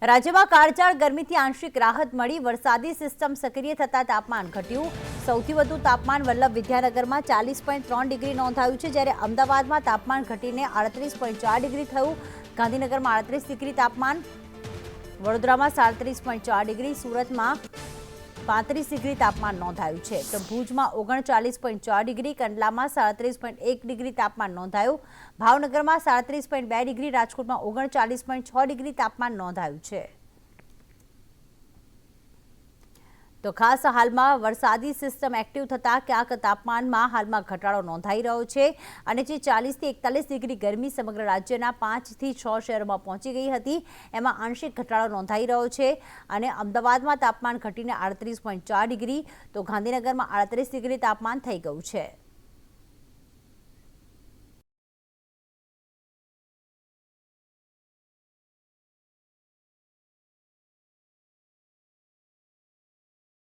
રાજ્યમાં કાળઝાળ ગરમીથી આંશિક રાહત મળી। વરસાદી સિસ્ટમ સક્રિય થતા તાપમાન ઘટ્યું। સૌથી વધુ તાપમાન વલ્લભ વિદ્યાનગરમાં 40.3 ડિગ્રી નોંધાયું છે, જ્યારે અમદાવાદમાં તાપમાન ઘટીને 38.4 ડિગ્રી થયું। ગાંધીનગરમાં 38 ડિગ્રી તાપમાન, વડોદરામાં 37.4 ડિગ્રી, સુરતમાં 35 ડિગ્રી તાપમાન નોંધાયું છે, તો ભુજમાં 39.4 ડિગ્રી, કંડલામાં 37.1 ડિગ્રી તાપમાન નોંધાયું, ભાવનગરમાં 37.2 ડિગ્રી, રાજકોટમાં 39.6 ડિગ્રી તાપમાન નોંધાયું છે। તો ખાસ હાલમાં વરસાદી સિસ્ટમ એક્ટિવ થતાં ક્યાંક તાપમાનમાં હાલમાં ઘટાડો નોંધાઈ રહ્યો છે અને જે 40 થી 41 ડિગ્રી ગરમી સમગ્ર રાજ્યના 5 થી 6 શહેરોમાં પહોંચી ગઈ હતી, એમાં આંશિક ઘટાડો નોંધાઈ રહ્યો છે અને અમદાવાદમાં તાપમાન ઘટીને 38.4 ડિગ્રી, તો ગાંધીનગરમાં 38 ડિગ્રી તાપમાન થઈ ગયું છે।